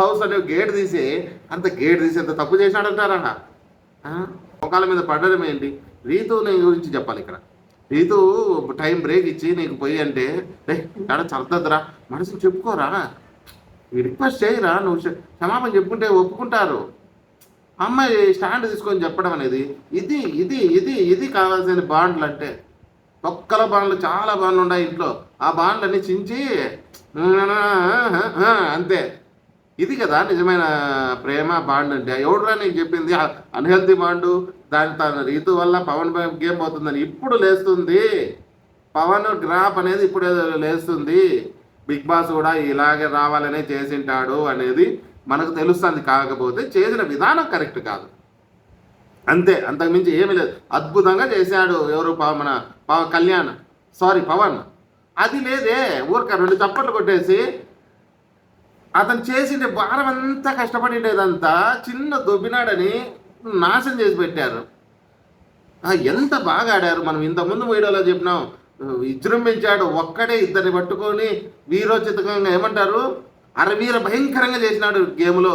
House అనే gate తీసి అంత తప్పు చేసినాడంటారా? మొఖాల మీద పడడం ఏంటి? రీతు గురించి చెప్పాలి ఇక్కడ. రీతు టైం బ్రేక్ ఇచ్చి నీకు పోయి అంటే ఎక్కడ చదవద్దురా, మనసుని చెప్పుకోరా, రిక్వెస్ట్ చేయరా, నువ్వు క్షమాపణ చెప్పుకుంటే ఒప్పుకుంటారు. అమ్మాయి స్టాండ్ తీసుకొని చెప్పడం అనేది ఇది ఇది ఇది ఇది కావాల్సిన బాండ్లు అంటే. ఒక్కల బాండ్లు చాలా బాండ్లు ఉన్నాయి ఇంట్లో, ఆ బాండ్లన్నీ చించి అంతే. ఇది కదా నిజమైన ప్రేమ బాండ్ అంటే. ఎవడురా నీకు చెప్పింది అన్హెల్తీ బాండు? తన రీతు వల్ల పవన్ గేమ్ అవుతుందని ఇప్పుడు లేస్తుంది. పవన్ గ్రాఫ్ అనేది ఇప్పుడు లేస్తుంది. బిగ్ బాస్ కూడా ఇలాగే రావాలనే చేసింటాడు అనేది మనకు తెలుస్తుంది. కాకపోతే చేసిన విధానం కరెక్ట్ కాదు అంతే, అంతకుమించి ఏమీ లేదు. అద్భుతంగా చేశాడు ఎవరు, మన పవన్. అది లేదే, ఊరిక 2 చప్పట్లు కొట్టేసి అతను చేసిండే భారం అంతా కష్టపడిండేదంతా చిన్న దొబ్బినాడని నాశనం చేసి పెట్టారు. ఎంత బాగా ఆడారు. మనం ఇంతకుముందు వీడియోలో చెప్పినాం, విజృంభించాడు. ఒక్కడే ఇద్దరిని పట్టుకొని వీరోచితంగా ఏమంటారు, అరవీర భయంకరంగా చేసినాడు గేమ్లో.